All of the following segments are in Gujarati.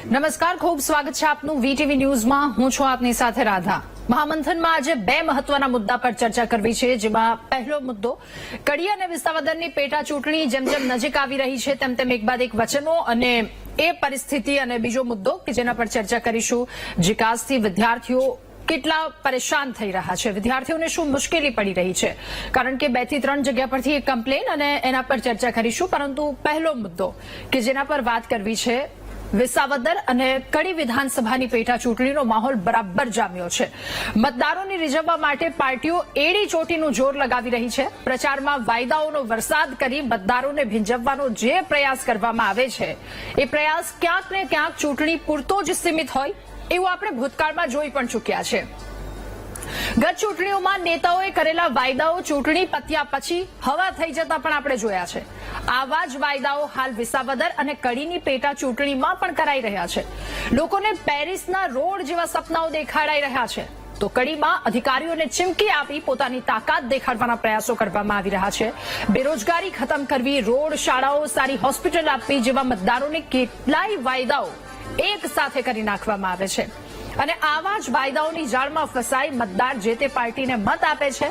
નમસ્કાર, ખૂબ સ્વાગત છે આપનું વીટીવી ન્યૂઝમાં. હું છું આપની સાથે રાધા. મહામંથનમાં આજે બે મહત્વના મુદ્દા પર ચર્ચા કરવી છે, જેમાં પહેલો મુદ્દો કડી અને વિસાવદરની પેટા ચૂંટણી જેમ જેમ નજીક આવી રહી છે તેમ તેમ એક બાદ એક વચનો અને એ પરિસ્થિતિ, અને બીજો મુદ્દો કે જેના પર ચર્ચા કરીશું, જીકાસથી વિદ્યાર્થીઓ કેટલા પરેશાન થઈ રહ્યા છે, વિદ્યાર્થીઓને શું મુશ્કેલી પડી રહી છે, કારણ કે 2 થી 3 જગ્યા પરથી એક કમ્પ્લેન અને એના પર ચર્ચા કરીશું. પરંતુ પહેલો મુદ્દો કે જેના પર વાત કરવી છે, વિસાવદર અને કડી વિધાનસભાની પેટા ચૂંટણીનો માહોલ બરાબર જામ્યો છે. મતદારોને રીઝવવા માટે પાર્ટીઓ એડી ચોટીનું જોર લગાવી રહી છે. પ્રચારમાં વાયદાઓનો વરસાદ કરી મતદારોને ભીંજવવાનો જે પ્રયાસ કરવામાં આવે છે એ પ્રયાસ ક્યાંક ને ક્યાંક ચૂંટણી પૂરતો જ સીમિત હોય એવું આપણે ભૂતકાળમાં જોઈ પણ ચૂક્યા છે. ગત ચૂંટણીઓમાં નેતાઓએ કરેલા વાયદાઓ ચૂંટણી પત્યા પછી હવા થઈ જતા પણ આપણે જોયા છે. આવા જ વાયદાઓ હાલ વિસાવદર અને કડીની પેટા ચૂંટણીમાં પણ કરાઈ રહ્યા છે. લોકોને પેરિસના રોડ જેવા સપનાઓ દેખાડાઈ રહ્યા છે, તો કડીમાં અધિકારીઓને ચીમકી આપી પોતાની તાકાત દેખાડવાના પ્રયાસો કરવામાં આવી રહ્યા છે. બેરોજગારી ખતમ કરવી, રોડ, શાળાઓ, સારી હોસ્પિટલ આપવી જેવા મતદારોને કેટલાય વાયદાઓ એક સાથે કરી નાખવામાં આવે છે. અને આવા જ વાયદાઓની જાળમાં ફસાઈ મતદાર જે તે પાર્ટીને મત આપે છે.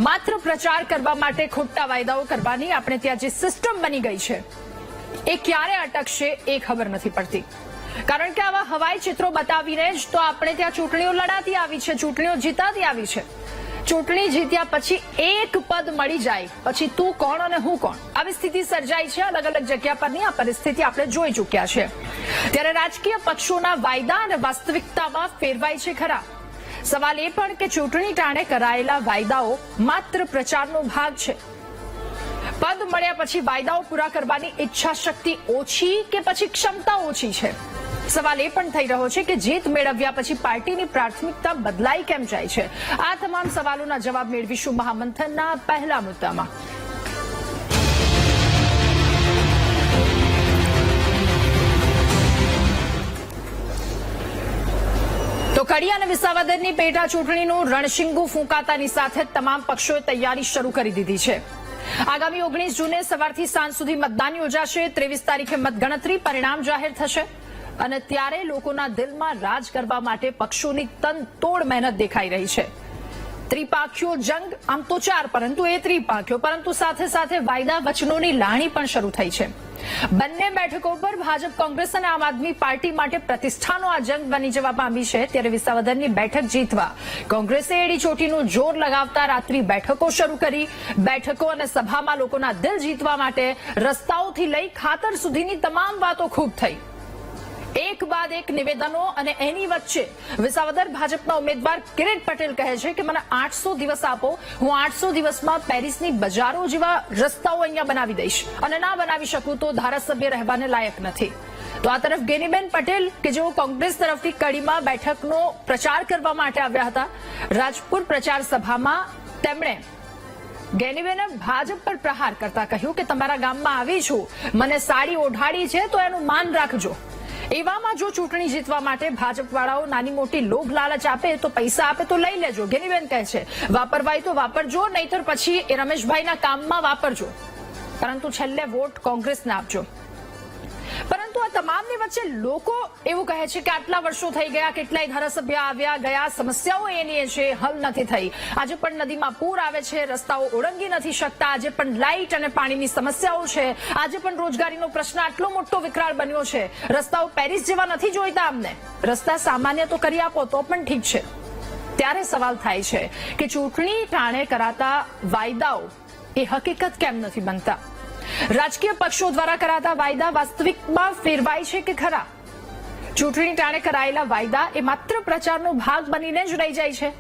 માત્ર પ્રચાર કરવા માટે ખોટા વાયદાઓ કરવાની આપણે ત્યાં જે સિસ્ટમ બની ગઈ છે એ ક્યારે અટકશે એ ખબર નથી પડતી. કારણ કે આવા હવાઈ ચિત્રો બતાવીને જ તો આપણે ત્યાં ચૂંટણીઓ લડાતી આવી છે, ચૂંટણીઓ જીતાતી આવી છે. ચૂંટણી જીત્યા પછી એક પદ મળી જાય પછી તું કોણ અને હું કોણ, આવી સ્થિતિ સર્જાઈ છે અલગ અલગ જગ્યા પરની. આ પરિસ્થિતિ આપણે જોઈ ચૂક્યા છે. ત્યારે રાજકીય પક્ષોના વાયદા અને વાસ્તવિકતામાં ફેરવાય છે ખરા. સવાલ એ પણ કે ચૂંટણી ટાણે કરાયેલા વાયદાઓ માત્ર પ્રચારનો ભાગ છે. પદ મળ્યા પછી વાયદાઓ પૂરા કરવાની ઈચ્છા શક્તિ ઓછી કે પછી ક્ષમતા ઓછી છે. સવાલ એ પણ થઈ રહ્યો છે કે જીત મેળવ્યા પછી પાર્ટીની પ્રાથમિકતા બદલાઈ કેમ જાય છે. આ તમામ સવાલોના જવાબ મેળવીશું મહામંથનના પહેલા મુદ્દામાં. તો કડી અને વિસાવદરની પેટા ચૂંટણીનું રણશીંગુ ફૂંકાતાની સાથે તમામ પક્ષોએ તૈયારી શરૂ કરી દીધી છે. આગામી 19 જૂને સવારથી સાંજ સુધી મતદાન યોજાશે. 23 તારીખે મતગણતરી, પરિણામ જાહેર થશે. અને ત્યારે લોકોના દિલમાં રાજ કરવા માટે પક્ષોની તનતોડ મહેનત દેખાઈ રહી છે. ત્રિપાંખીયો જંગ આમ તો 4, પરંતુ એ ત્રિપાંખીયો, પરંતુ સાથે સાથે વાયદા વચનોની લાણી પણ શરૂ થઈ છે. બંને બેઠકો પર ભાજપ, કોંગ્રેસ અને આમ આદમી પાર્ટી માટે પ્રતિષ્ઠાનો આ જંગ બની જવા પામી છે. ત્યારે વિસાવદરની બેઠક જીતવા કોંગ્રેસે એડી ચોટીનું જોર લગાવતા રાત્રિ બેઠકો શરૂ કરી. બેઠકો અને સભામાં લોકોના દિલ જીતવા માટે રસ્તાઓથી લઈ ખાતર સુધીની તમામ વાતો ખૂબ થઈ. એક બાદ એક નિવેદનો, અને એની વચ્ચે વિસાવદર ભાજપના ઉમેદવાર કિરીટ પટેલ કહે છે કે મને 800 દિવસ આપો, હું 800 દિવસમાં પેરિસની બજારો જેવા રસ્તાઓ અહીંયા બનાવી દઈશ, અને ના બનાવી શકું તો ધારાસભ્ય રહેવાને લાયક નથી. તો આ તરફ ગેનીબેન પટેલ કે જેઓ કોંગ્રેસ તરફથી કડીમાં બેઠકનો પ્રચાર કરવા માટે આવ્યા હતા, રાજપુર પ્રચાર સભામાં તેમણે ગેનીબેને ભાજપ પર પ્રહાર કરતા કહ્યું કે તમારા ગામમાં આવી છું, મને સાડી ઓઢાડી છે તો એનું માન રાખજો. એવામાં જો ચૂંટણી જીતવા માટે ભાજપવાળાઓ નાની મોટી લોભ લાલચ આપે, તો પૈસા આપે તો લઈ લેજો. ગેનીબેન કહે છે વાપરવાય તો વાપરજો, નહીતર પછી એ રમેશભાઈના કામમાં વાપરજો, પરંતુ છેલ્લે વોટ કોંગ્રેસને આપજો. પરંતુ આ તમામની વચ્ચે લોકો એવું કહે છે કે આટલા વર્ષો થઈ ગયા, કેટલાય ધારાસભ્ય આવ્યા ગયા, સમસ્યાઓ એની છે, હલ નથી થઈ. આજે પણ નદીમાં પૂર આવે છે, રસ્તાઓ ઓળંગી નથી શકતા. આજે પણ લાઇટ અને પાણીની સમસ્યાઓ છે. આજે પણ રોજગારીનો પ્રશ્ન આટલો મોટો વિકરાળ બન્યો છે. રસ્તાઓ પેરિસ જેવા નથી જોઈતા અમને. રસ્તા સામાન્ય તો કરી આપો તો પણ ઠીક છે. ત્યારે સવાલ થાય છે કે ચૂંટણી ટાણે કરાતા વાયદાઓ એ હકીકત કેમ નથી બનતા? રાજકીય પક્ષો દ્વારા કરાતા વાયદા વાસ્તવિકમાં ફેરવાય છે કે ખરા? ચૂંટણી ટાણે કરાયેલા વાયદા એ માત્ર પ્રચારનો ભાગ બનીને જ રહી જાય છે?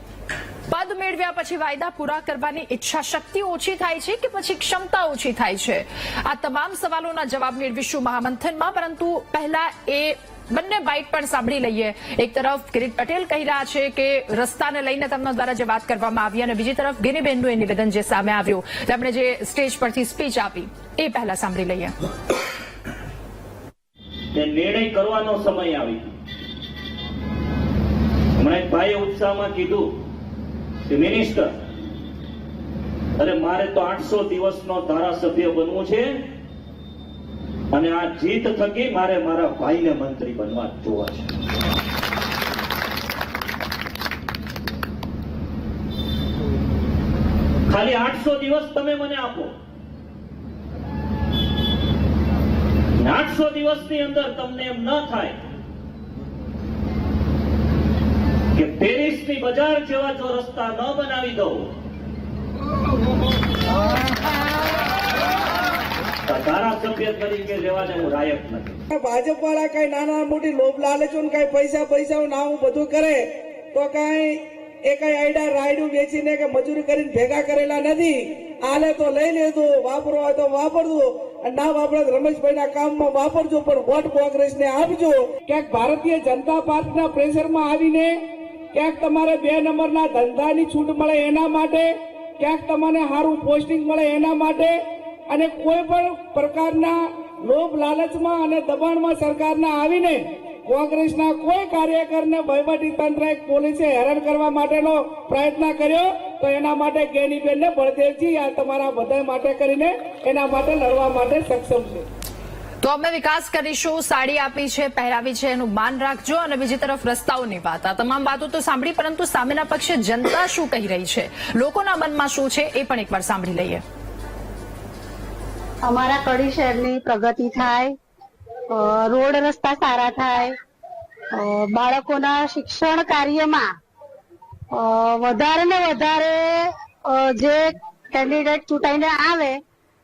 પદ મેળવ્યા પછી વાયદા પૂરા કરવાની ઈચ્છા શક્તિ ઓછી થાય છે કે પછી ક્ષમતા ઓછી થાય છે? આ તમામ સવાલોના જવાબ મેળવીશું મહામંથનમાં, પરંતુ પહેલા એ બંને બાઇટ પણ સાંભળી લઈએ. એક તરફ કિરીટ પટેલ કહી રહ્યા છે કે રસ્તાને લઈને તેમના દ્વારા જે વાત કરવામાં આવી, અને બીજી તરફ ગેનીબેનનું એ નિવેદન જે સામે આવ્યું, તેમણે જે સ્ટેજ પરથી સ્પીચ આપી, એ પહેલા સાંભળી લઈએ. નિર્ણય કરવાનો સમય આવી. હમણાં એક ભાઈએ ઉત્સાહમાં કીધું કે મિનિસ્ટર, અરે મારે તો 800 દિવસનો ધારાસભ્ય બનવું છે, અને આ જીત થકી મારે મારા ભાઈને મંત્રી બનવા જોવા છે. ખાલી 800 દિવસ તમે મને આપો. 800 દિવસની અંદર તમને એમ ન થાય કે પેરિસની બજાર જેવા જો રસ્તા ન બનાવી દઉં તો ધારાસભ્ય તરીકે લેવાને હું લાયક નથી. ભાજપ વાળા કઈ નાના મોટી લોભ લાલચો ને કઈ પૈસા ના હું બધું કરે તો કઈ એ કઈ આઈડા રાયડું વેચીને કે મજૂરી કરીને ભેગા કરેલા નથી. આલે તો લઈ લેતું, વાપરો હોય તો વાપરજો, અને ના વાપરો તો રમેશભાઈના કામમાં વાપરજો, પણ વોટ કોંગ્રેસને આપજો. ક્યાંક ભારતીય જનતા પાર્ટીના પ્રેશરમાં આવીને ક્યાંક તમારે 2 નંબરના ધંધાની છૂટ મળે એના માટે, ક્યાંક તમને સારું પોસ્ટિંગ મળે એના માટે, અને કોઈ પણ પ્રકારના લોભ લાલચમાં અને દબાણમાં સરકારના આવીને કોંગ્રેસના કોઈ કાર્યકરને વહીવટી તંત્ર પોલીસે હેરાન કરવા માટેનો પ્રયત્ન કર્યો તો એના માટે જ્ઞાનીબેનને બળદેવજી આ તમારા બધા માટે કરીને એના માટે લડવા માટે સક્ષમ છે. તો અમે વિકાસ કરીશું, સાડી આપી છે, પહેરાવી છે, એનું માન રાખજો. અને બીજી તરફ રસ્તાઓની વાત, આ તમામ વાતો તો સાંભળી, પરંતુ સામેના પક્ષે જનતા શું કહી રહી છે, લોકોના મનમાં શું છે, એ પણ એકવાર સાંભળી લઈએ. અમારા કડી શહેરની પ્રગતિ થાય, રોડ રસ્તા સારા થાય, બાળકોના શિક્ષણ કાર્યમાં વધારે ને વધારે જે કેન્ડિડેટ ચૂંટાઈને આવે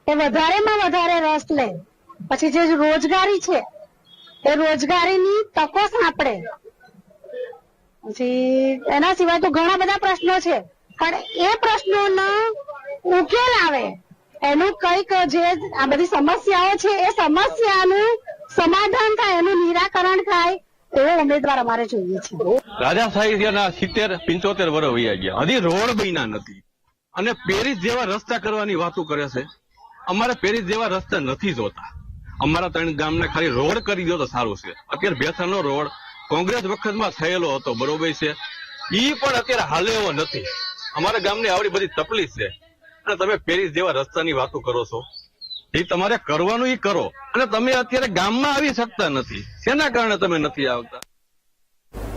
એ વધારેમાં વધારે રસ લે. પછી જે રોજગારી છે એ રોજગારીની તકો સાંપડે. પછી એના સિવાય તો ઘણા બધા પ્રશ્નો છે, પણ એ પ્રશ્નોનો ઉકેલ આવે, એનું કઈક જે આ બધી સમસ્યાઓ છે એ સમસ્યાનું સમાધાન થાય, એનું નિરાકરણ થાય એવો ઉમેદવાર અમારે જોઈએ છે. રાજાશાહીના 70-75 વર્ષ વયા ગયા, હજી રોડ બન્યા નથી, અને પેરિસ જેવા રસ્તા કરવાની વાતો કરે છે. અમારે પેરિસ જેવા રસ્તા નથી જોતા, અમારા 3 ગામને ખાલી રોડ કરી દો તો સારું છે. અત્યારે ભેસાનો રોડ કોંગ્રેસ વખતમાં થયેલો હતો, બરોબર છે, ઈ પણ અત્યારે હાલે એવો નથી. અમારા ગામની આવડી બધી તકલીફ છે, અને તમે પેરિસ જેવા રસ્તાની વાતો કરો છો. એ તમારે કરવાનું ઈ કરો, અને તમે અત્યારે ગામમાં આવી શકતા નથી. શેના કારણે તમે નથી આવતા?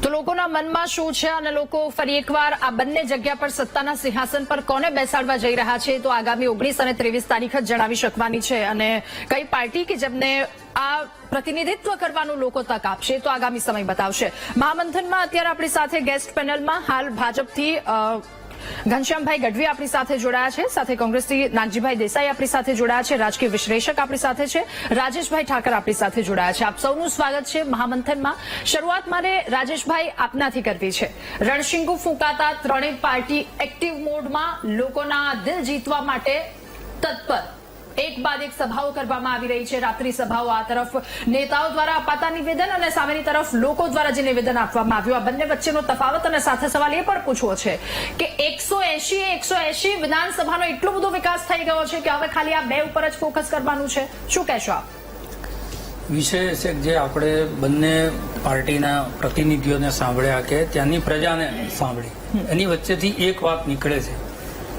તો લોકોના મનમાં શું છે, અને લોકો ફરી એકવાર આ બંને જગ્યા પર સત્તાના સિંહાસન પર કોને બેસાડવા જઈ રહ્યા છે, તો આગામી 19 અને 23 તારીખ જ જણાવી શકવાની છે. અને કઈ પાર્ટી કે જેમને આ પ્રતિનિધિત્વ કરવાનું લોકો તક આપશે તો આગામી સમય બતાવશે. મહામંથનમાં અત્યારે આપણી સાથે ગેસ્ટ પેનલમાં હાલ ભાજપથી ઘનશ્યામભાઈ ગઢવી આપણી સાથે જોડાયા છે, સાથે કોંગ્રેસથી નાગજીભાઈ દેસાઈ આપણી સાથે જોડાયા છે, રાજકીય વિશ્લેષક આપણી સાથે છે, રાજેશભાઈ ઠાકર આપણી સાથે જોડાયા છે. આપ સૌનું સ્વાગત છે મહામંથનમાં. શરૂઆત મારે રાજેશભાઈ આપનાથી કરવી છે. રણશીંગુ ફૂંકાતા ત્રણેય પાર્ટી એક્ટિવ મોડમાં લોકોના દિલ જીતવા માટે તત્પર, એક બાદ એક સભાઓ કરવામાં આવી રહી છે, રાત્રિ સભાઓ. આ તરફ નેતાઓ દ્વારા અપાતા નિવેદન અને સામેની તરફ લોકો દ્વારા જે નિવેદન આપવામાં આવ્યું, આ બંને વચ્ચેનો તફાવત. અને સાથે સવાલ એ પણ પૂછવો છે કે 180 વિધાનસભાનો એટલો બધો વિકાસ થઈ ગયો છે કે હવે ખાલી આ 2 ઉપર જ ફોકસ કરવાનું છે, શું કહેશો આપ? વિષય છે જે આપણે બંને પાર્ટીના પ્રતિનિધિઓને સાંભળ્યા કે ત્યાંની પ્રજાને સાંભળી, એની વચ્ચેથી એક વાત નીકળે છે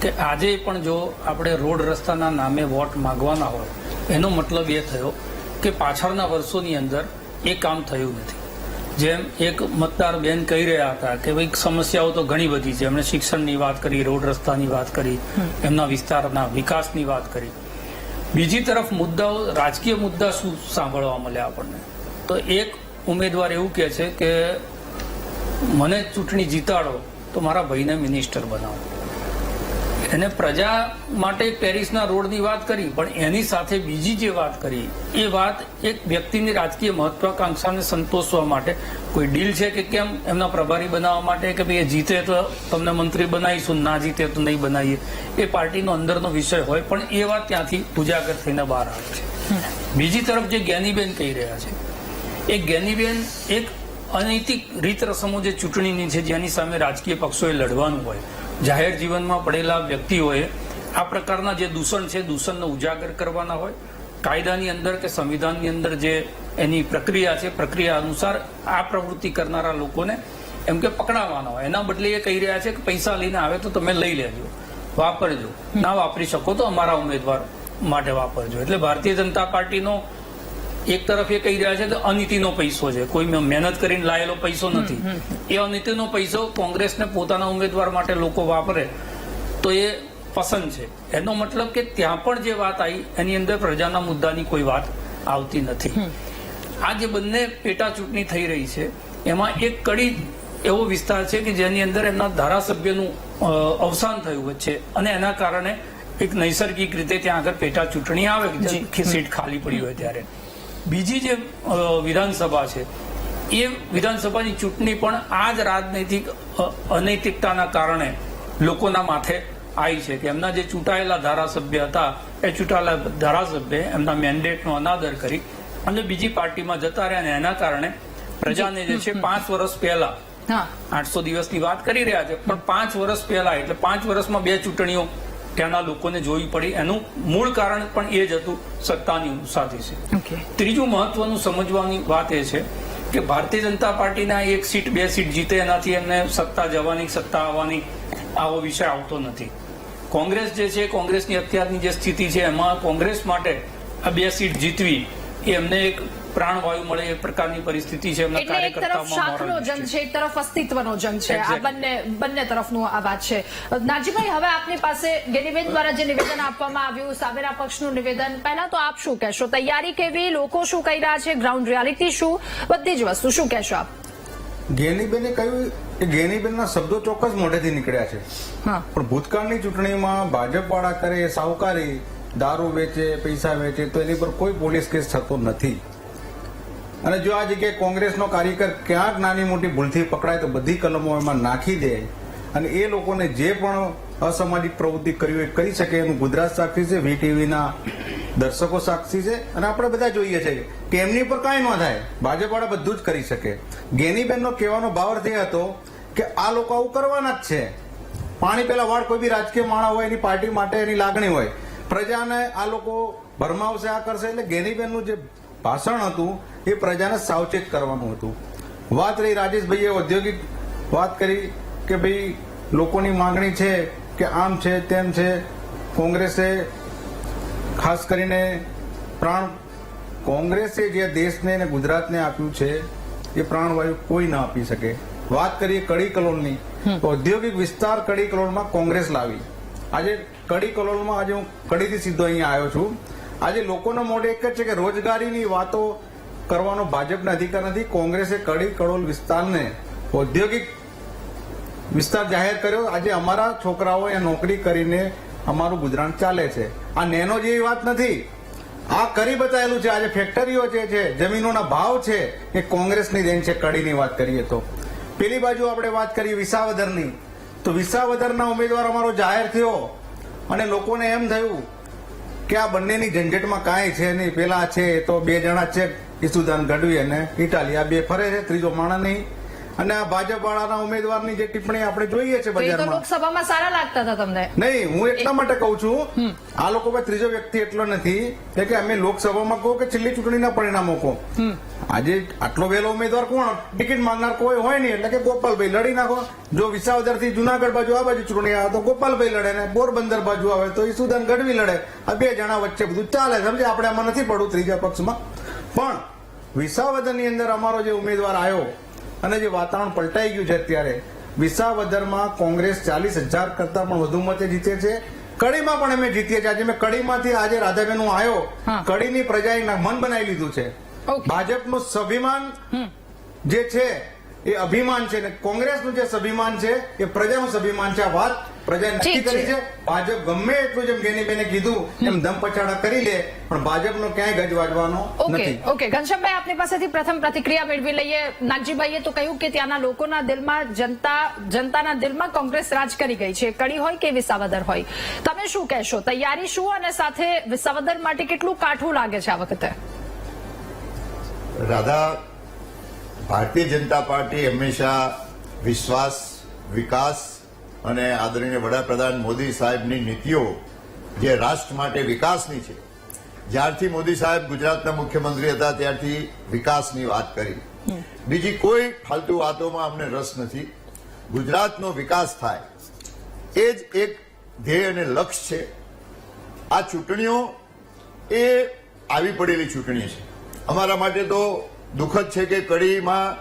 કે આજે પણ જો આપણે રોડ રસ્તાના નામે વોટ માંગવાના હોય એનો મતલબ એ થયો કે પાછળના વર્ષોની અંદર એ કામ થયું નથી. જેમ એક મતદાર બેન કહી રહ્યા હતા કે ભાઈ સમસ્યાઓ તો ઘણી બધી છે, એમણે શિક્ષણની વાત કરી, રોડ રસ્તાની વાત કરી, એમના વિસ્તારના વિકાસની વાત કરી. બીજી તરફ મુદ્દાઓ, રાજકીય મુદ્દા શું સાંભળવા મળ્યા આપણને? તો એક ઉમેદવાર એવું કહે છે કે મને ચૂંટણી જીતાડો તો મારા ભાઈને મિનિસ્ટર બનાવો. એને પ્રજા માટે પેરિસના રોડની વાત કરી, પણ એની સાથે બીજી જે વાત કરી એ વાત એક વ્યક્તિની રાજકીય મહત્વાકાંક્ષાને સંતોષવા માટે, કોઈ ડીલ છે કે કેમ એમના પ્રભારી બનાવવા માટે, કે ભાઈ એ જીતે તો તમને મંત્રી બનાવીશું, ના જીતે તો નહીં બનાવીએ, એ પાર્ટીનો અંદરનો વિષય હોય, પણ એ વાત ત્યાંથી ઉજાગર થઈને બહાર આવે છે. બીજી તરફ જે જ્ઞાનીબેન કહી રહ્યા છે, એ જ્ઞાનીબેન એક અનૈતિક રીત રસમો જે ચૂંટણીની છે, જેની સામે રાજકીય પક્ષોએ લડવાનું હોય, જાહેર જીવનમાં પડેલા વ્યક્તિઓએ આ પ્રકારના જે દૂષણ છે, દૂષણનો ઉજાગર કરવાના હોય, કાયદાની અંદર કે સંવિધાનની અંદર જે એની પ્રક્રિયા છે, પ્રક્રિયા અનુસાર આ પ્રવૃત્તિ કરનારા લોકોને એમ કે પકડાવવાના હોય. એના બદલે એ કહી રહ્યા છે કે પૈસા લઈને આવે તો તમે લઈ લેજો, વાપરજો, ના વાપરી શકો તો અમારા ઉમેદવાર માટે વાપરજો. એટલે ભારતીય જનતા પાર્ટીનો એક તરફ એ કહી રહ્યા છે કે અનીતિનો પૈસો છે, કોઈ મહેનત કરીને લાયેલો પૈસો નથી. એ અનીતિનો પૈસો કોંગ્રેસને પોતાના ઉમેદવાર માટે લોકો વાપરે તો એ પસંદ છે. એનો મતલબ કે ત્યાં પણ જે વાત આવી એની અંદર પ્રજાના મુદ્દાની કોઈ વાત આવતી નથી. આ જે બંને પેટા ચૂંટણી થઈ રહી છે એમાં એક કડી એવો વિસ્તાર છે કે જેની અંદર એમના ધારાસભ્યનું અવસાન થયું વચ્ચે અને એના કારણે એક નૈસર્ગિક રીતે ત્યાં આગળ પેટા ચૂંટણી આવે કે સીટ ખાલી પડી હોય ત્યારે. બીજી જે વિધાનસભા છે એ વિધાનસભાની ચૂંટણી પણ આ જ રાજનૈતિક અનૈતિકતાના કારણે લોકોના માથે આવી છે કે એમના જે ચૂંટાયેલા ધારાસભ્ય હતા એ ચૂંટાયેલા ધારાસભ્ય એમના મેન્ડેટનો અનાદર કરી અને બીજી પાર્ટીમાં જતા રહ્યા અને એના કારણે પ્રજાને જે છે 5 વર્ષ પહેલા 800 દિવસની વાત કરી રહ્યા છે પણ 5 વર્ષ પહેલા એટલે 5 વર્ષમાં 2 ચૂંટણીઓ ત્યાંના લોકોને જોવી પડી. એનું મૂળ કારણ પણ એ જ હતું, સત્તાની ઉત્સાહથી છે. ત્રીજું મહત્વનું સમજવાની વાત એ છે કે ભારતીય જનતા પાર્ટીના 1 સીટ 2 સીટ જીતે એનાથી એમને સત્તા જવાની સત્તા આવવાની આવો વિષય આવતો નથી. કોંગ્રેસ જે છે, કોંગ્રેસની અત્યારની જે સ્થિતિ છે એમાં કોંગ્રેસ માટે આ 2 સીટ જીતવી એ એમને એક પ્રાણવાયુ મળે એ પ્રકારની પરિસ્થિતિ છે. એટલે એક તરફ શાખનો જંગ છે, એક તરફ અસ્તિત્વનો જંગ છે. આ બંને તરફનું આ વાત છે. નાજીભાઈ, હવે આપની પાસે ગેનીબેન દ્વારા જે નિવેદન આપવામાં આવ્યું, સામેના પક્ષનું નિવેદન, પહેલા તો આપ શું કહેશો? તૈયારી કેવી, લોકો શું કહી રહ્યા છે, ગ્રાઉન્ડ રિયાલિટી શું, બધી જ વસ્તુ શું કહેશો આપ? ગેનીબેને કહ્યું કે ગેનીબેનના શબ્દો ચોક્કસ મોઢેથી નીકળ્યા છે, પણ ભૂતકાળની ચૂંટણીમાં ભાજપ વાળા કરે સાહુકારી, દારૂ વેચે, પૈસા વેચે તો એની પર કોઈ પોલીસ કેસ થતો નથી. અને જો આ જગ્યાએ કોંગ્રેસનો કાર્યકર ક્યાંક નાની મોટી ભૂલથી પકડાય તો બધી કલમો એમાં નાખી દે અને એ લોકોને જે પણ અસામાજિક પ્રવૃત્તિ કરી હોય કરી શકે એનું ગુજરાત સાક્ષી છે, વીટીવીના દર્શકો સાક્ષી છે અને આપણે બધા જોઈએ છે કે એમની પર કાંઈ ન થાય, ભાજપ વાળા બધું જ કરી શકે. ગેનીબેનનો કહેવાનો ભાવાર્થ એ હતો કે આ લોકો આવું કરવાના જ છે. પાણી પેલા વાળ કોઈ બી રાજકીય માણસ હોય એની પાર્ટી માટે એની લાગણી હોય, પ્રજાને આ લોકો ભરમાવશે, આ કરશે. એટલે ગેનીબેનનું જે ભાષણ હતું એ પ્રજાને સાવચેત કરવાનું હતું. વાત રહી રાજેશભાઈએ ઔદ્યોગિક વાત કરી કે ભાઈ લોકોની માંગણી છે કે આમ છે તેમ છે. કોંગ્રેસે ખાસ કરીને કોંગ્રેસે જે દેશને અને ગુજરાતને આપ્યું છે એ પ્રાણવાયુ કોઈ ના આપી શકે. વાત કરીએ કડી કલોલની તો ઔદ્યોગિક વિસ્તાર કડી કલોલમાં કોંગ્રેસ લાવી. આજે કડી કલોલમાં આજે હું કડીથી સીધો અહીંયા આવ્યો છું. આજે લોકોના મોઢે એક જ છે કે રોજગારીની વાતો કરવાનો ભાજપને અધિકાર નથી. કોંગ્રેસે કડી કલોલ વિસ્તારને ઔદ્યોગિક વિસ્તાર જાહેર કર્યો. આજે અમારા છોકરાઓ એ નોકરી કરીને અમારું ગુજરાન ચાલે છે. આ નેનો જેવી વાત નથી, આ કરી બતાવેલું છે. આજે ફેક્ટરીઓ છે, જમીનોના ભાવ છે એ કોંગ્રેસની દેન છે. કડીની વાત કરીએ તો પેલી બાજુ આપણે વાત કરીએ વિસાવદરની તો વિસાવદરના ઉમેદવાર અમારો જાહેર થયો અને લોકોને એમ થયું કે આ બંનેની ઝંઝટમાં કાંઈ છે નહીં. પેલા છે તો 2 જણા છે, ઈસુદાન ગઢવી અને ઇટાલી, આ 2 ફરે છે, ત્રીજો માણસ નહીં. અને આ ભાજપ વાળાના ઉમેદવારની જે ટિપ્પણી આપણે જોઈએ છે બજારમાં, લોકસભામાં સારા લાગતા હતા તમને? નહીં, હું એટલા માટે કઉ છું આ લોકો પર ત્રીજો વ્યક્તિ એટલો નથી કે અમે લોકસભામાં કહો કે છેલ્લી ચૂંટણીના પરિણામો કહો. આજે આટલો વહેલો ઉમેદવાર કોણ ટિકિટ માંગનાર કોઈ હોય નહીં, એટલે કે ગોપાલભાઈ લડી નાખો. જો વિસાવદર થી જુનાગઢ બાજુ આ બાજુ ચૂંટણી આવે તો ગોપાલભાઈ લડે ને પોરબંદર બાજુ આવે તો ઈસુદાન ગઢવી લડે. આ 2 જણા વચ્ચે બધું ચાલે, સમજે. આપણે આમાં નથી પડવું ત્રીજા પક્ષમાં. પણ વિસાવદરની અંદર અમારો જે ઉમેદવાર આવ્યો અને જે વાતાવરણ પલટાઈ ગયું છે અત્યારે, વિસાવદરમાં કોંગ્રેસ 40,000 કરતા પણ વધુ મતે જીતે છે. કડીમાં પણ અમે જીતીએ છીએ. આજે મેં કડીમાંથી આજે રાધાબેન હું આવ્યો, કડીની પ્રજાએ મન બનાવી લીધું છે. ભાજપનું સ્વાભિમાન જે છે એ અભિમાન છે ને કોંગ્રેસનું જે સ્વાભિમાન છે એ પ્રજાનું સ્વાભિમાન છે. આ વાત પ્રજાએ નક્કી કરી છે. ભાજપ ગમે એટલું જેમ ગેનીબેને કીધું એમ દમ પછાડા કરી લે પણ ભાજપનો ક્યાંય ગજ વાજવાનો નથી. ઓકે, ઘનશ્યામભાઈ આપની પાસેથી પ્રથમ પ્રતિક્રિયા મેળવી લઈએ. નાગજીભાઈએ તો કહ્યું કે ત્યાંના લોકોના દિલમાં જનતાના દિલમાં કોંગ્રેસ રાજ કરી ગઈ છે, કડી હોય કે વિસાવદર હોય. તમે શું કહેશો? તૈયારી શું અને સાથે વિસાવદર માટે કેટલું કાઠું લાગે છે આ વખતે? રાધા, ભારતીય જનતા પાર્ટી હંમેશા વિશ્વાસ, વિકાસ અને આદરણીય વડાપ્રધાન મોદી સાહેબની નીતિઓ જે રાષ્ટ્ર માટે વિકાસની છે, જ્યારથી મોદી સાહેબ ગુજરાતના મુખ્યમંત્રી હતા ત્યારથી વિકાસની વાત કરી. બીજી કોઈ ફાલતુ વાતોમાં અમને રસ નથી. ગુજરાતનો વિકાસ થાય એ જ એક ધ્યેય અને લક્ષ્ય છે. આ ચૂંટણીઓ એ આવી પડેલી ચૂંટણી છે. અમારા માટે તો દુઃખદ છે કે કડીમાં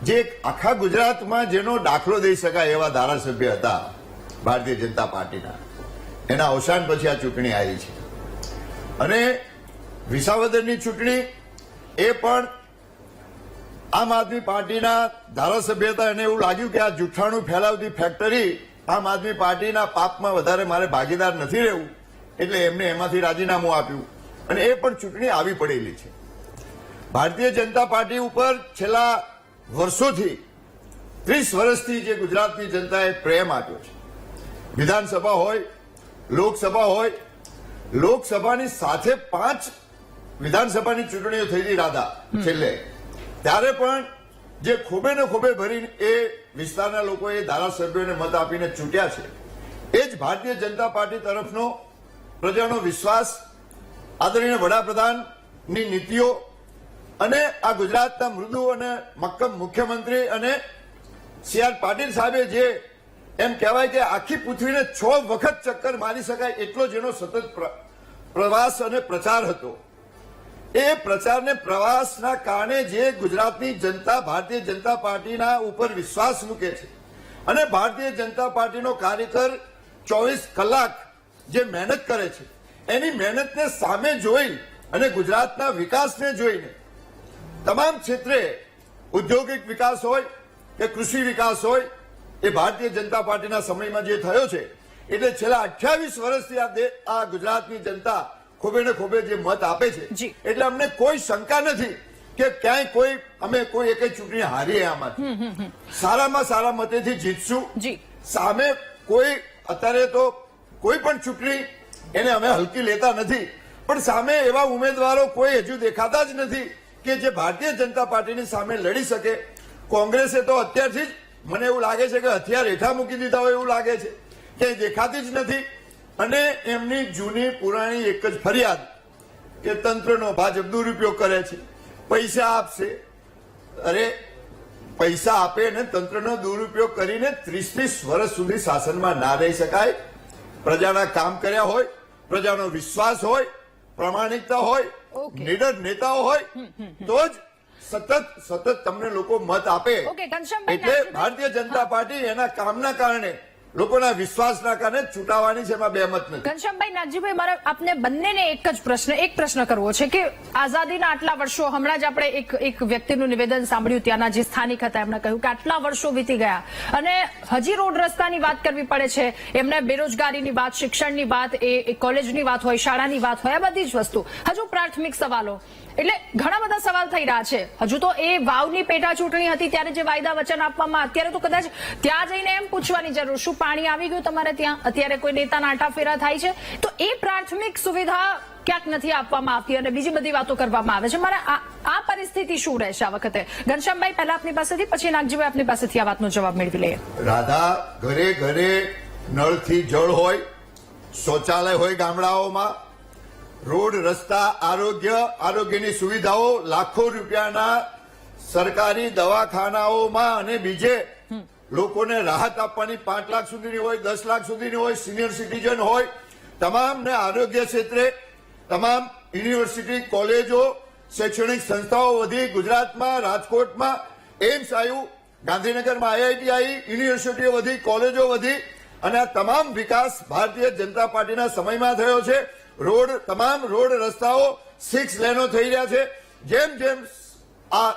જે આખા ગુજરાતમાં જેનો દાખલો દઈ શકાય એવા ધારાસભ્ય હતા ભારતીય જનતા પાર્ટીના, એના અવસાન પછી આ ચૂંટણી આવી છે. અને વિસાવદરની ચૂંટણી એ પણ આમ આદમી પાર્ટીના ધારાસભ્ય હતા, એને એવું લાગ્યું કે આ જુઠ્ઠાણું ફેલાવતી ફેક્ટરી આમ આદમી પાર્ટીના પાપમાં વધારે મારે ભાગીદાર નથી રહેવું, એટલે એમને એમાંથી રાજીનામું આપ્યું અને એ પણ ચૂંટણી આવી પડેલી છે. ભારતીય જનતા પાર્ટી ઉપર છેલ્લા વર્ષોથી 30 વર્ષથી જે ગુજરાતની જનતાએ પ્રેમ આપ્યો છે, વિધાનસભા હોય, લોકસભા હોય, લોકસભાની સાથે 5 વિધાનસભાની ચૂંટણીઓ થઈ હતી રાધા છેલ્લે, ત્યારે પણ જે ખોબે ને ખોબે ભરીને એ વિસ્તારના લોકોએ ધારાસભ્યોને મત આપીને ચૂંટ્યા છે, એ જ ભારતીય જનતા પાર્ટી તરફનો પ્રજાનો વિશ્વાસ, આદરણીય વડાપ્રધાનની નીતિઓ અને આ ગુજરાતના મૃદુ અને મક્કમ મુખ્યમંત્રી અને સી.આર. પાટીલ સાહેબે જે એમ કહેવાય કે આખી પૃથ્વીને 6 વખત ચક્કર મારી શકાય એટલો જેનો સતત પ્રવાસ અને પ્રચાર હતો, એ પ્રચારને પ્રવાસના કારણે જે ગુજરાતની જનતા ભારતીય જનતા પાર્ટીના ઉપર વિશ્વાસ મૂકે છે અને ભારતીય જનતા પાર્ટીનો કાર્યકર 24 કલાક જે મહેનત કરે છે, એની મહેનતને સામે જોઈ અને ગુજરાતના વિકાસને જોઈને તમામ ક્ષેત્રે ઔદ્યોગિક વિકાસ હોય કે કૃષિ વિકાસ હોય, એ ભારતીય જનતા પાર્ટીના સમયમાં જે થયો છે, એટલે છેલ્લા 28 વર્ષથી આ ગુજરાતની જનતા ખોબે ને ખોબે જે મત આપે છે, એટલે અમને કોઈ શંકા નથી કે ક્યાંય અમે કોઈ એક ચૂંટણી હારીએ. આમાંથી સારામાં સારા મતેથી જીતશું. સામે કોઈ અત્યારે તો કોઈ પણ ચૂંટણી એને અમે હલકી લેતા નથી, પણ સામે એવા ઉમેદવારો કોઈ હજુ દેખાતા જ નથી કે જે ભારતીય જનતા પાર્ટીની સામે લડી શકે. કોંગ્રેસે તો અત્યારથી જ મને એવું લાગે છે કે હથિયાર હેઠા મૂકી દીધા હોય એવું લાગે છે, કે દેખાતી જ નથી. અને એમની જૂની પુરાણી એક જ ફરિયાદ કે તંત્રનો ભાજપ દુરુપયોગ કરે છે, પૈસા આપશે. અરે પૈસા આપે અને તંત્રનો દુરુપયોગ કરીને 30 વર્ષ સુધી શાસનમાં ના રહી શકાય. પ્રજાના કામ કર્યા હોય, પ્રજાનો વિશ્વાસ હોય, પ્રામાણિકતા હોય, નિડર નેતાઓ હોય, તો જ સતત તમને લોકો મત આપે. એટલે ભારતીય જનતા પાર્ટી એના કામના કારણે, લોકોના વિશ્વાસના કારણે ચૂંટાવાની છે, એમાં બે મત નથી. ઘનશ્યામભાઈ, નાગજીભાઈ, મારે આપને બંનેને એક પ્રશ્ન કરવો છે કે આઝાદીના આટલા વર્ષો, હમણાં જ આપણે એક વ્યક્તિનું નિવેદન સાંભળ્યું, ત્યાંના જે સ્થાનિક હતા, એમણે કહ્યું કે આટલા વર્ષો વીતી ગયા અને હજી રોડ રસ્તાની વાત કરવી પડે છે. એમને બેરોજગારીની વાત, શિક્ષણની વાત, એ કોલેજની વાત હોય, શાળાની વાત હોય, આ બધી જ વસ્તુ, હજુ પ્રાથમિક સવાલો, એટલે ઘણા બધા સવાલ થઈ રહ્યા છે. હજુ તો એ વાવની પેટા ચૂંટણી હતી ત્યારે જે વાયદા વચન આપવામાં, અત્યારે તો કદાચ ત્યાં જઈને એમ પૂછવાની જરૂર, શું પાણી આવી ગયું તમારે ત્યાં? અત્યારે કોઈ નેતાના આંટાફેરા થાય છે તો એ પ્રાથમિક સુવિધા ક્યાંક નથી આપવામાં આવતી અને બીજી બધી વાતો કરવામાં આવે છે. મારે આ પરિસ્થિતિ શું રહેશે આ વખતે? ઘનશ્યામભાઈ, પહેલા આપની પાસેથી, પછી નાગજીભાઈ આપની પાસેથી આ વાતનો જવાબ મેળવી લઈએ. રાધા, ઘરે ઘરે નળથી જળ હોય, શૌચાલય હોય, ગામડાઓમાં રોડ, રસ્તા, આરોગ્યની સુવિધાઓ, લાખો રૂપિયાના સરકારી દવાખાનાઓમાં અને બીજે લોકોને રાહત આપવાની 5 લાખ સુધીની હોય, 10 લાખ સુધીની હોય, સિનિયર સિટીઝન હોય, તમામને આરોગ્ય ક્ષેત્રે તમામ યુનિવર્સિટી, કોલેજો, શૈક્ષણિક સંસ્થાઓ વધી. ગુજરાતમાં રાજકોટમાં એમ્સ આવ્યું, ગાંધીનગરમાં IIT આવી, યુનિવર્સિટીઓ વધી, કોલેજો વધી અને આ તમામ વિકાસ ભારતીય જનતા પાર્ટીના સમયમાં થયો છે. તમામ રોડ રસ્તાઓ 6 લેનો થઈ રહ્યા છે. જેમ જેમ આ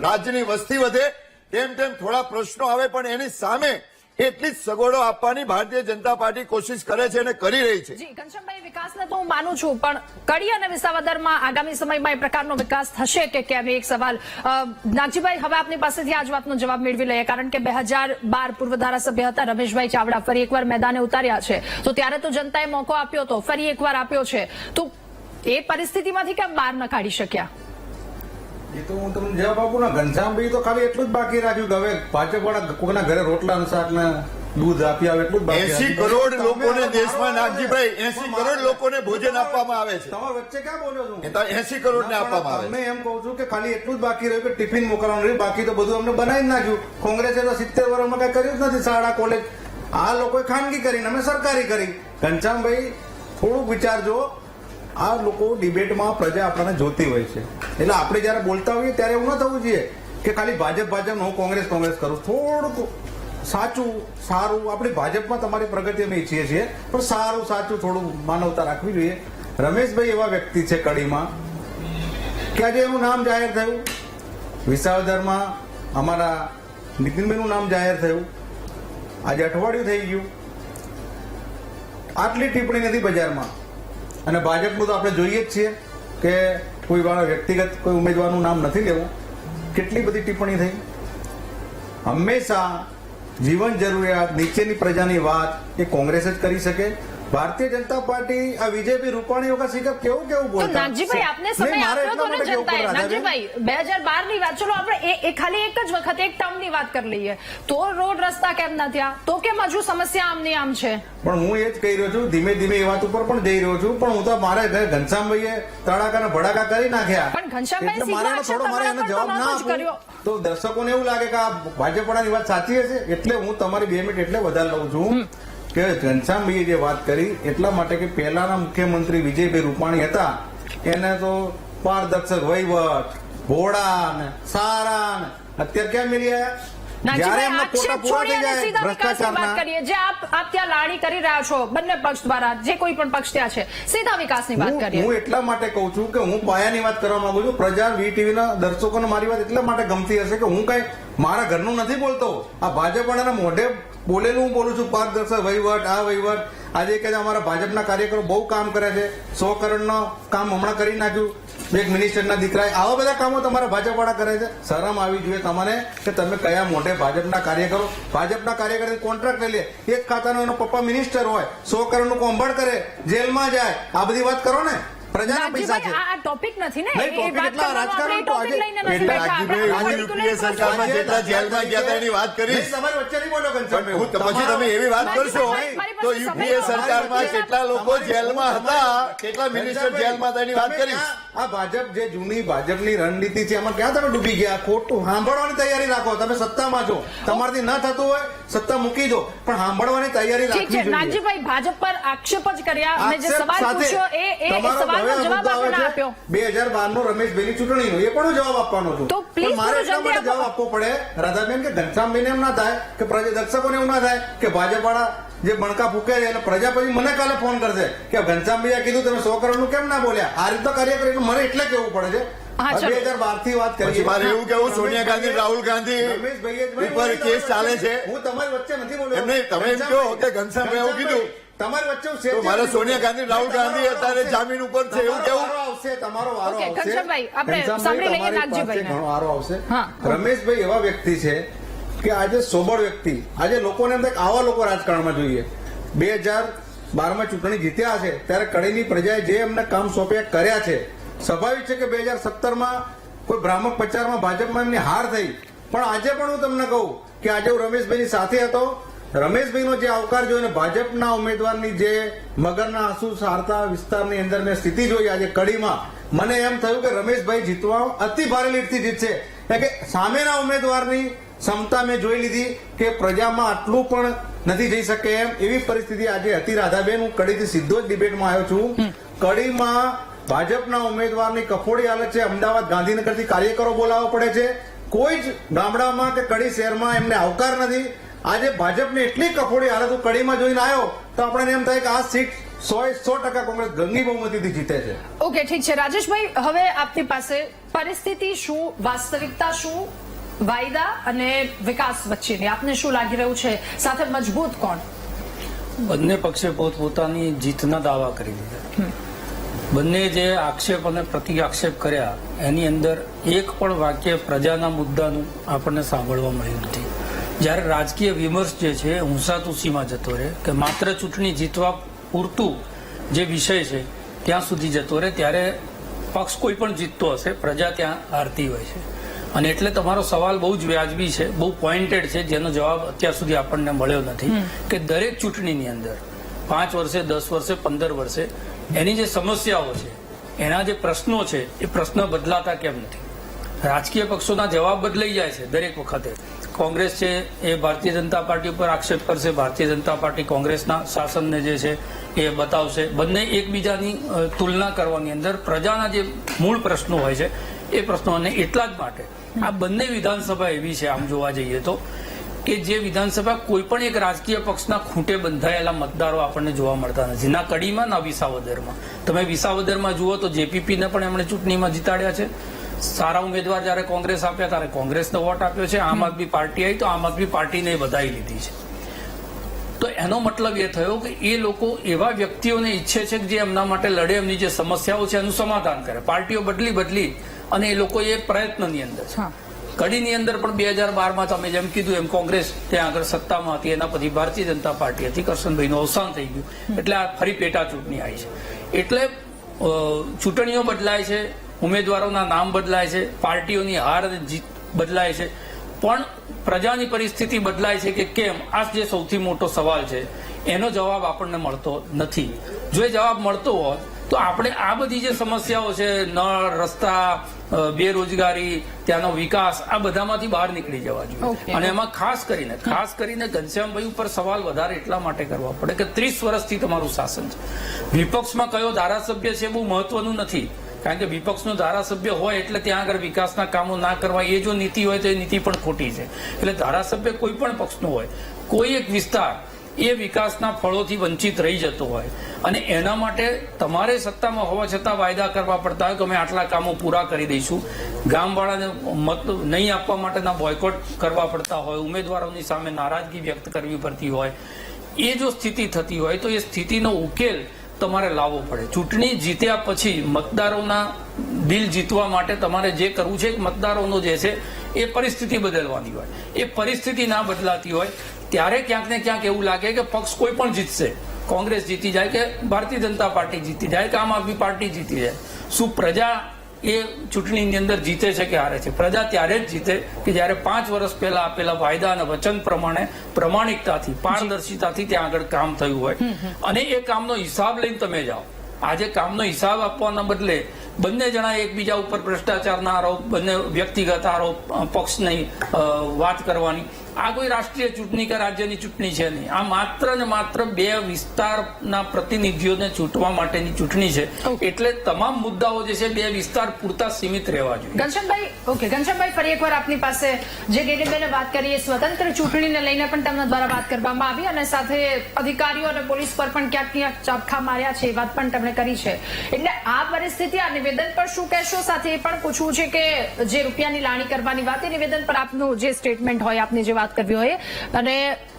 રાજ્યની વસ્તી વધે તેમ થોડા પ્રશ્નો આવે, પણ એની સામે એટલી જ સગવડો આપવાની ભારતીય જનતા પાર્ટી કોશિશ કરે છે અને કરી રહી છે. જી ઘનશ્યામભાઈ, વિકાસને તો હું માનું છું, પણ કડી અને વિસાવદરમાં આગામી સમયમાં એ પ્રકારનો વિકાસ થશે કે કેમ, એક સવાલ. નાગજીભાઈ, હવે આપની પાસેથી આ જ વાતનો જવાબ મેળવી લઈએ, કારણ કે 2012 પૂર્વ ધારાસભ્ય હતા રમેશભાઈ ચાવડા ફરી એકવાર મેદાને ઉતાર્યા છે, તો ત્યારે તો જનતાએ મોકો આપ્યો હતો, ફરી એકવાર આપ્યો છે, તો એ પરિસ્થિતિમાંથી કેમ બહાર ન કાઢી શક્યા? એ તો હું તમને જવાબ આપું ને. ઘનશ્યામભાઈ તો ખાલી એટલું જ બાકી રાખ્યું કે હવે ભાજપ વાળા કોઈના ઘરે રોટલા શાક ને દૂધ આપી આવે, એટલું જ બાકી. 80 કરોડ લોકોને દેશમાં, નાગજીભાઈ, 80 કરોડ લોકોને ભોજન આપવામાં આવે છે. તમારા વચ્ચે ક્યાં બોલ્યો છું? 80 કરોડ ને આપવામાં આવે. મેં એમ કહું છું કે ખાલી એટલું જ બાકી રહ્યું કે ટિફિન મોકલવાનું રહ્યું, બાકી તો બધું અમને બનાવી નાખ્યું. કોંગ્રેસે તો 70 વર્ષમાં કઈ કર્યું જ નથી. શાળા, કોલેજ આ લોકોએ ખાનગી કરીને, અમે સરકારી કરી. ઘનશ્યામભાઈ, થોડુંક વિચારજો આ લોકો ડિબેટમાં પ્રજા આપણને જોતી હોય છે, એટલે આપણે જયારે બોલતા હોઈએ ત્યારે એવું ન થવું જોઈએ કે ખાલી ભાજપ હું કોંગ્રેસ કરું. થોડુંક સાચું સારું, આપણી ભાજપમાં તમારી પ્રગતિ અમે ઈચ્છીએ છીએ, પણ સારું સાચું થોડું માનવતા રાખવી જોઈએ. રમેશભાઈ એવા વ્યક્તિ છે કડીમાં કે આજે એનું નામ જાહેર થયું, વિસાવદરમાં અમારા નીતિનભાઈનું નામ જાહેર થયું, આજે અઠવાડિયું થઈ ગયું, આટલી ટિપ્પણી નથી બજારમાં. અને ભાજપનું તો આપણે જોઈએ જ છીએ કે કોઈ વાળા વ્યક્તિગત કોઈ ઉમેદવારનું નામ નથી લેવું, કેટલી બધી ટિપ્પણી થઈ. હંમેશા જીવન જરૂરિયાત નીચેની પ્રજાની વાત એ કોંગ્રેસ જ કરી શકે. ભારતીય જનતા પાર્ટી આ વિજયભાઈ રૂપાણી વખત શીખર કેવું તો બોલતા. નાગજીભાઈ આપને સમય આપ્યો તો ને જનતાએ. નાગજીભાઈ 2012 ની વાત, ચલો આપણે એ ખાલી એક જ વખત એક ટર્મ ની વાત કરી લઈએ તો રોડ રસ્તા કેમ ન થયા, તો કેમ હજુ સમસ્યા આમની આમ છે? પણ હું એ જ કહી રહ્યો છું, ધીમે ધીમે એ વાત ઉપર પણ જઈ રહ્યો છું. પણ હું તો મારે ઘનશ્યામભાઈએ તડાકા ભડાકા કરી નાખ્યા, પણ ઘનશ્યામભાઈ એટલે મારે થોડો મારે એનો જવાબ ના આપું તો દર્શકોને એવું લાગે કે આ ભાજપવાળાની વાત સાચી હશે. એટલે હું તમારી 2 મિનિટ એટલે વધારે લઉં છું કે ઘનશ્યામભાઈએ જે વાત કરી એટલા માટે કે પહેલાના મુખ્યમંત્રી વિજયભાઈ રૂપાણી હતા, એને તો પારદર્શક વહીવટ, ભોળા ને સારા ને, અત્યારે ક્યાં મિલી આવ્યા? જ્યારે એમના પોતા પૂરા થઈ જાય ભ્રષ્ટાચારના, જે આપ ત્યાં લાડી કરી રહ્યા છો બંને પક્ષ દ્વારા, જે કોઈ પણ પક્ષ ત્યાં છે, સીધા વિકાસની વાત કરીએ. હું એટલા માટે કહું છું કે હું પાયાની વાત કરવા માંગુ છું. પ્રજા વીટીવી ના દર્શકોને મારી વાત એટલા માટે ગમતી હશે કે હું કઈ મારા ઘરનું નથી બોલતો, આ ભાજપવાળાના મોઢે બોલેલું હું બોલું છું. પારદર્શક વહીવટ, આ વહીવટ. આજે કે અમારા ભાજપના કાર્યકરો બહુ કામ કરે છે, 100 કરોડનું કામ હમણાં કરી નાખ્યું, એક મિનિસ્ટરના દીકરાએ. આવા બધા કામો તમારા ભાજપવાળા કરે છે. શરમ આવી જોઈએ તમને કે તમે કયા મોઢે ભાજપના કાર્યકર કોન્ટ્રાક્ટ લઈ લે. એક ખાતાનો એનો પપ્પા મિનિસ્ટર હોય, 100 કરોડનું કોંભાળ કરે, જેલમાં જાય. આ બધી વાત કરો ને, પ્રજાના પૈસા છે. આ ટોપિક નથી ને, નહીં, ટોપિક એટલા રાજકારણ તો આજે યુપીએ સરકારમાં જેટલા જેલમાં ગયા હતા એની વાત કરીશ. તમારી વચ્ચે નહીં બોલો ઘનશ્યામભાઈ. હું પછી તમે એવી વાત કરશો તો યુપીએ સરકારમાં કેટલા લોકો જેલમાં હતા, કેટલા મિનિસ્ટર જેલમાં હતા એની વાત કરીશ. આ ભાજપ જે જૂની ભાજપની રણનીતિ છે એમાં ક્યાં તમે ડૂબી ગયા? ખોટું સાંભળવાની તૈયારી રાખો. તમે સત્તામાં છો, તમારાથી ન થતું હોય સત્તા મૂકી દો, પણ સાંભળવાની તૈયારી ઠીક રાખવી છે. જોઈએ. નાગજીભાઈ ભાજપ પર આક્ષેપ જ કર્યા, મેં જે સવાલ પૂછ્યો એ સવાલનો જવાબ આપને આપ્યો. 2012 રમેશભાઈની ચૂંટણીનો એ પણ હું જવાબ આપવાનો છું. તો please પણ મારે એટલા જલ્દી માટે જવાબ આપવો પડે રાધાબેન કે ઘનશ્યામભાઈને એમ ના થાય કે દર્શકોને એવું ના થાય કે ભાજપવાળા જે બણકા ફૂકે છે એટલે પ્રજા પછી મને કાલે ફોન કરશે કે ઘનશ્યામભાઈએ કીધું તમે 100 કરોડનું કેમ ના બોલ્યા. આ રીતના કાર્ય કરીને મને એટલે કેવું પડે છે. 2012 થી વાત કરીએ. મારે એવું કેવું સોનિયા ગાંધી, રાહુલ ગાંધી ઉપર કેસ ચાલે છે. હું તમારી વચ્ચે નથી બોલ્યો. એમ નહીં, તમે એમ કહો કે ઘનશ્યામભાઈ એવું કીધું તમારી વચ્ચે તો મારે સોનિયા ગાંધી, રાહુલ ગાંધી અત્યારે જામીન ઉપર છે એવું કેવું? તમારો વારો ઓકે, આવશે. ઘનશ્યામભાઈ, આપણે સાંભળી લઈએ તમારી નાગજીભાઈને. પાસે ઘણો વારો આવશે. હા. રમેશભાઈ એવા વ્યક્તિ છે કે આજે સોબર વ્યક્તિ, આજે લોકોને એમ થાય કે આવા લોકો રાજકારણમાં જોઈએ. 2012માં ચૂંટણી જીત્યા છે ત્યારે કડીની પ્રજાએ જે એમને કામ સોંપ્યા કર્યા છે. સ્વાભાવિક છે કે 2017માં કોઈ ભ્રામક પ્રચારમાં ભાજપમાં એમની હાર થઈ, પણ આજે પણ હું તમને કહું કે આજે હું રમેશભાઈની સાથે હતો. રમેશભાઈનો જે આવકાર જોઈને ભાજપના ઉમેદવારની જે મગરના આંસુ સારતા વિસ્તારની અંદર મેં સ્થિતિ જોઈ આજે કડીમાં, મને એમ થયું કે રમેશભાઈ જીતવા અતિ ભારે લીડથી જીતશે. કે સામેના ઉમેદવારની ક્ષમતા મેં જોઈ લીધી કે પ્રજામાં આટલું પણ નથી જઈ શકે એમ એવી પરિસ્થિતિ આજે હતી. રાધાબેન, હું કડીથી સીધો જ ડિબેટમાં આવ્યો છું. કડીમાં ભાજપના ઉમેદવારની કફોડી હાલત છે. અમદાવાદ, ગાંધીનગરથી કાર્યકરો બોલાવવા પડે છે. કોઈ જ ગામડામાં કે કડી શહેરમાં એમને આવકાર નથી. આજે ભાજપની એટલી કફોડી હાલત હું કડીમાં જોઈને આવ્યો તો આપણને એમ થાય કે આ સીટ 100% કોંગ્રેસ ગંગી બહુમતીથી જીતે છે. ઓકે, ઠીક છે. રાજેશભાઈ, હવે આપની પાસે પરિસ્થિતિ શું, વાસ્તવિકતા શું, વાયદા અને વિકાસ વચ્ચેની આપને શું લાગી રહ્યું છે? સાથે મજબૂત કોણ? બંને પક્ષે પોતપોતાની જીતના દાવા કરી દીધા. બંને જે આક્ષેપ અને પ્રતિ આક્ષેપ કર્યા એની અંદર એક પણ વાક્ય પ્રજાના મુદ્દાનું આપણને સાંભળવા મળ્યું નથી. જ્યારે રાજકીય વિમર્શ જે છે ઊંસાતુસીમાં જતો રહે કે માત્ર ચૂંટણી જીતવા પૂરતું જે વિષય છે ત્યાં સુધી જતો રહે, ત્યારે પક્ષ કોઈ પણ જીતતો હશે, પ્રજા ત્યાં હારતી હોય છે. અને એટલે તમારો સવાલ બહુ જ વ્યાજબી છે, બહુ પોઈન્ટેડ છે, જેનો જવાબ અત્યાર સુધી આપણને મળ્યો નથી કે દરેક ચૂંટણીની અંદર 5 વર્ષે, 10 વર્ષે, 15 વર્ષે એની જે સમસ્યાઓ છે, એના જે પ્રશ્નો છે એ પ્રશ્ન બદલાતા કેમ નથી? રાજકીય પક્ષોના જવાબ બદલાઈ જાય છે દરેક વખતે, કોંગ્રેસ છે એ ભારતીય જનતા પાર્ટી ઉપર આક્ષેપ કરશે, ભારતીય જનતા પાર્ટી કોંગ્રેસના શાસનને જે છે એ બતાવશે. બંને એકબીજાની તુલના કરવાની અંદર પ્રજાના જે મૂળ પ્રશ્નો હોય છે એ પ્રશ્નો, અને એટલા જ માટે આ બંને વિધાનસભા એવી છે આમ જોવા જઈએ તો કે જે વિધાનસભા કોઈ પણ એક રાજકીય પક્ષના ખૂંટે બંધાયેલા મતદારો આપણને જોવા મળતા નથી, ના કડીમાં ના વિસાવદરમાં. તમે વિસાવદરમાં જુઓ તો જેપીપીને પણ એમણે ચૂંટણીમાં જીતાડ્યા છે. સારા ઉમેદવાર જયારે કોંગ્રેસ આપ્યા ત્યારે કોંગ્રેસને વોટ આપ્યો છે. આમ આદમી પાર્ટી આવી તો આમ આદમી પાર્ટીને વધાવી લીધી છે. તો એનો મતલબ એ થયો કે એ લોકો એવા વ્યક્તિઓને ઈચ્છે છે કે જે એમના માટે લડે, એમની જે સમસ્યાઓ છે એનું સમાધાન કરે. પાર્ટીઓ બદલી અને એ લોકો એ પ્રયત્નની અંદર છે. કડીની અંદર પણ 2012માં તમે જેમ કીધું એમ કોંગ્રેસ ત્યાં આગળ સત્તામાં હતી, એના પછી ભારતીય જનતા પાર્ટી હતી, કરશનભાઈનું અવસાન થઈ ગયું એટલે આ ફરી પેટા ચૂંટણી આવી છે. એટલે ચૂંટણીઓ બદલાય છે, ઉમેદવારોના નામ બદલાય છે, પાર્ટીઓની હાર જીત બદલાય છે, પણ પ્રજાની પરિસ્થિતિ બદલાય છે કે કેમ, આ જે સૌથી મોટો સવાલ છે એનો જવાબ આપણને મળતો નથી. જો એ જવાબ મળતો હોત તો આપણે આ બધી જે સમસ્યાઓ છે, નળ, રસ્તા, બેરોજગારી, ત્યાંનો વિકાસ, આ બધામાંથી બહાર નીકળી જવા જોઈએ. અને એમાં ખાસ કરીને ઘનશ્યામભાઈ ઉપર સવાલ વધારે એટલા માટે કરવા પડે કે 30 વર્ષથી તમારું શાસન છે. વિપક્ષમાં કયો ધારાસભ્ય છે બહુ મહત્વનું નથી, કારણ કે વિપક્ષનો ધારાસભ્ય હોય એટલે ત્યાં આગળ વિકાસના કામો ના કરવા, એ જો નીતિ હોય તો એ નીતિ પણ ખોટી છે. એટલે ધારાસભ્ય કોઈ પણ પક્ષનો હોય, કોઈ એક વિસ્તાર એ વિકાસના ફળોથી વંચિત રહી જતો હોય અને એના માટે તમારે સત્તામાં હોવા છતાં વાયદા કરવા પડતા હોય કે અમે આટલા કામો પૂરા કરી દઈશું, ગામવાળાને મત નહીં આપવા માટેના બોયકોટ કરવા પડતા હોય, ઉમેદવારોની સામે નારાજગી વ્યક્ત કરવી પડતી હોય, એ જો સ્થિતિ થતી હોય તો એ સ્થિતિનો ઉકેલ તમારે લાવવો પડે. ચૂંટણી જીત્યા પછી મતદારોના દિલ જીતવા માટે તમારે જે કરવું છે, મતદારોનો જે છે એ પરિસ્થિતિ બદલવાની હોય. એ પરિસ્થિતિ ના બદલાતી હોય ત્યારે ક્યાંક ને ક્યાંક એવું લાગે કે પક્ષ કોઈ પણ જીતશે, કોંગ્રેસ જીતી જાય કે ભારતીય જનતા પાર્ટી જીતી જાય કે આમ આદમી પાર્ટી જીતી જાય. શું પ્રજા એ ચૂંટણીની અંદર જીતે છે કે હારે છે? પ્રજા ત્યારે જ જીતે કે જયારે 5 વર્ષ પહેલા આપેલા વાયદા અને વચન પ્રમાણે પ્રામાણિકતાથી, પારદર્શિતાથી ત્યાં આગળ કામ થયું હોય અને એ કામનો હિસાબ લઈને તમે જાઓ. આજે કામનો હિસાબ આપવાના બદલે બંને જણા એકબીજા ઉપર ભ્રષ્ટાચારના આરોપ, બંને વ્યક્તિગત આરોપ, પક્ષની વાત કરવાની, આ કોઈ રાષ્ટ્રીય ચૂંટણી કે રાજ્યની ચૂંટણી છે નહીં. આ માત્ર ને માત્ર 2 વિસ્તારના પ્રતિનિધિઓને ચૂંટવા માટેની ચૂંટણી છે. એટલે તમામ મુદ્દાઓ જે છે 2 વિસ્તાર પૂરતા સીમિત રહેવા જોઈએ. ઘનશ્યામભાઈ, ફરી એકવાર આપની પાસે જે ગેનીબેને વાત કરી એ સ્વતંત્ર ચૂંટણીને લઈને પણ તેમના દ્વારા વાત કરવામાં આવી અને સાથે અધિકારીઓ અને પોલીસ પર પણ ક્યાંક ચાબખા માર્યા છે એ વાત પણ તેમણે કરી છે. એટલે આ પરિસ્થિતિ, આ નિવેદન પર શું કહેશો? સાથે એ પણ પૂછવું છે કે જે રૂપિયાની લાણી કરવાની વાત, એ નિવેદન પર આપનું જે સ્ટેટમેન્ટ હોય, આપની જે વાત કરવી હોય, અને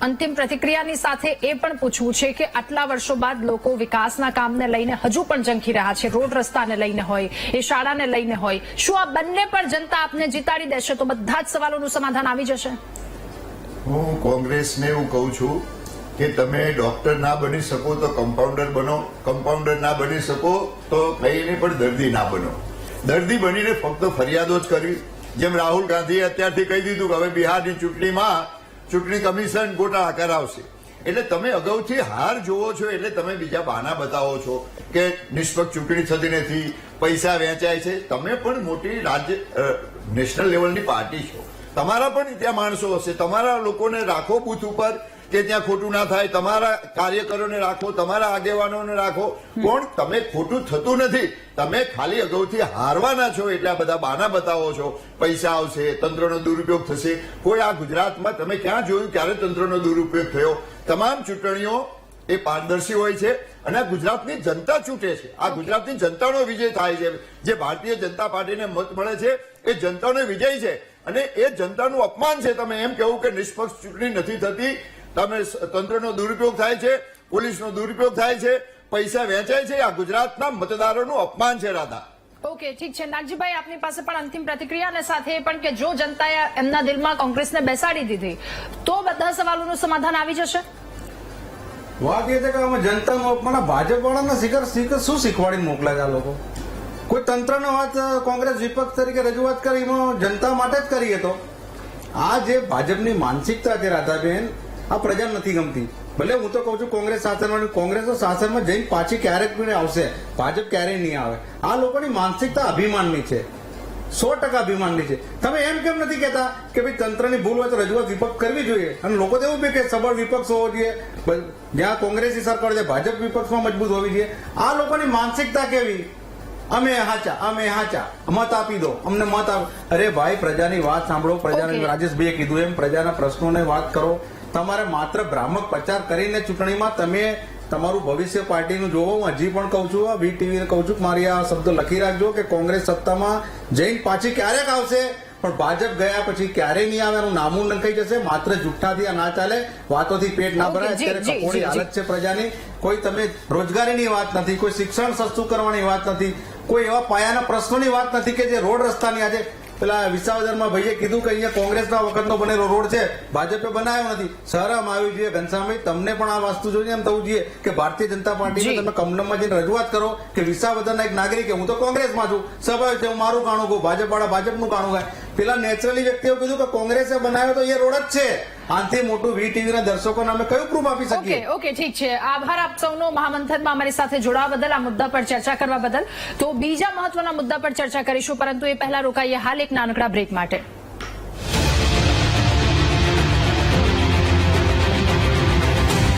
અંતિમ પ્રતિક્રિયાની સાથે એ પણ પૂછવું છે કે આટલા વર્ષો બાદ લોકો વિકાસના કામને લઈને હજુ પણ ઝંખી રહ્યા છે, રોડ રસ્તાને લઈને હોય, એ શાળાને લઈને હોય. શું આ બંને પર જનતા આપને જીતાડી દેશે તો બધા જ સવાલોનું સમાધાન આવી જશે? હું કોંગ્રેસને એવું કહું છું કે તમે ડોક્ટર ના બની શકો તો કમ્પાઉન્ડર બનો, કમ્પાઉન્ડર ના બની શકો તો કહીને પણ દર્દી ના બનો. દર્દી બનીને ફક્ત ફરિયાદો જ કરવી, જેમ રાહુલ ગાંધીએ અત્યારથી કહી દીધું કે હવે બિહારની ચૂંટણીમાં ચૂંટણી કમિશન ગોટાળા કરાવશે. એટલે તમે અગાઉથી હાર જોવો છો એટલે તમે બીજા બહાના બતાવો છો કે નિષ્પક્ષ ચૂંટણી થતી નથી, પૈસા વેચાય છે. તમે પણ મોટી રાજ્ય નેશનલ લેવલની પાર્ટી છો, તમારા પણ ત્યાં માણસો હશે, તમારા લોકોને રાખો બૂથ ઉપર કે ત્યાં ખોટું ના થાય, તમારા કાર્યકરોને રાખો, તમારા આગેવાનોને રાખો. પણ તમે ખોટું થતું નથી, તમે ખાલી અગાઉથી હારવાના છો એટલે આ બધા બહાના બતાવો છો. પૈસા આવશે, તંત્રનો દુરુપયોગ થશે. કોઈ આ ગુજરાતમાં તમે ક્યાં જોયું ક્યારે તંત્રનો દુરુપયોગ થયો? તમામ ચૂંટણીઓ એ પારદર્શી હોય છે અને આ ગુજરાતની જનતા ચૂંટે છે. આ ગુજરાતની જનતાનો વિજય થાય છે. જે ભારતીય જનતા પાર્ટીને મત મળે છે એ જનતાનો વિજય છે અને એ જનતાનું અપમાન છે તમે એમ કહેવું કે નિષ્પક્ષ ચૂંટણી નથી થતી, તમે તંત્રનો દુરુપયોગ થાય છે, પોલીસનો દુરુપયોગ થાય છે, પૈસા વેચાય છે. આ ગુજરાતના મતદારોનું અપમાન છે. રાધા, ઓકે, ઠીક છે. નાગજીભાઈ, આપની પાસે પણ અંતિમ પ્રતિક્રિયા અને સાથે એ પણ કે જો જનતાએ એમના દિલમાં કોંગ્રેસને બેસાડી દીધી તો બધા સવાલોનું સમાધાન આવી જશે? વાત એ છે કે અમે જનતાનું અપમાન ભાજપ વાળાના શિખર શું શીખવાડીને મોકલાય આ લોકો? કોઈ તંત્રનો વાત કોંગ્રેસ વિપક્ષ તરીકે રજૂઆત કરી એમાં જનતા માટે જ કરી હતો. આ જે ભાજપની માનસિકતા છે રાધાબેન, આ પ્રજા નથી ગમતી. ભલે હું તો કહું છું કોંગ્રેસ શાસનમાં, કોંગ્રેસ શાસનમાં જઈને પાછી ક્યારેક આવશે, ભાજપ ક્યારેય નહીં આવે. આ લોકોની માનસિકતા અભિમાનની છે. 100% અભિમાનની છે. તમે એમ કેમ નથી કહેતા કે ભાઈ તંત્રની ભૂલ હોય તો રજૂઆત વિપક્ષ કરવી જોઈએ? અને લોકો તો એવું બી કે સબળ વિપક્ષ હોવો જોઈએ, જ્યાં કોંગ્રેસી સરકાર છે ભાજપ વિપક્ષમાં મજબૂત હોવી જોઈએ. આ લોકોની માનસિકતા કેવી? અમે હાચા મત આપી દો, અમને મત આપો. અરે ભાઈ, પ્રજાની વાત સાંભળો. પ્રજાને Okay. રાજેશભાઈએ કીધું એમ પ્રજાના પ્રશ્નોને વાત કરો. તમારે માત્ર ભ્રામક પ્રચાર કરીને ચૂંટણીમાં તમે તમારું ભવિષ્ય પાર્ટીનું જોવો. હું હજી પણ કહું છું, આ VTV ને કહું છું, મારી આ શબ્દો લખી રાખજો કે કોંગ્રેસ સત્તામાં જઈને પાછી ક્યારેક આવશે, પણ ભાજપ ગયા પછી ક્યારેય નહીં આવે. એનું નામું નંખાઈ જશે. માત્ર જુઠ્ઠાથી આ ના ચાલે, વાતોથી પેટ ના ભરાય. જી, અત્યારે જી, કપોળી જી, હાલત છે પ્રજાની. કોઈ તમે રોજગારીની વાત નથી, કોઈ શિક્ષણ સસ્તું કરવાની વાત નથી, કોઈ એવા પાયાના પ્રશ્નોની વાત નથી કે જે રોડ રસ્તાની. આજે પેલા વિસાવદરમાં ભાઈએ કીધું કે અહીંયા કોંગ્રેસના વખતનો બનેલો રોડ છે, ભાજપે બનાવ્યો નથી. શરમ આવી જોઈએ ઘનશ્યામભાઈ, તમને પણ આ વસ્તુ જોઈને એમ થવું જોઈએ કે ભારતીય જનતા પાર્ટીને તમે કમલમમાં જઈને રજૂઆત કરો કે વિસાવદરના એક નાગરિક, હું તો કોંગ્રેસમાં છું, સ્વાભાવિક છે હું મારું કાણું કહું, ભાજપવાળા ભાજપનું કાણું ગાય. પેલા નેચરલી વ્યક્તિઓ કીધું કે કોંગ્રેસે બનાવ્યો તો એ રોડ જ છે. આનાથી મોટું VTV ના દર્શકોને અમે કયું પ્રૂફ આપી શકીએ? ઓકે, ઠીક છે. આભાર આપ સૌનો મહામંથનમાં અમારી સાથે જોડાવા બદલ, આ મુદ્દા પર ચર્ચા કરવા બદલ. તો બીજા મહત્વના મુદ્દા પર ચર્ચા કરીશું, પરંતુ એ પહેલા રોકાઈએ હાલ એક નાનકડા બ્રેક માટે.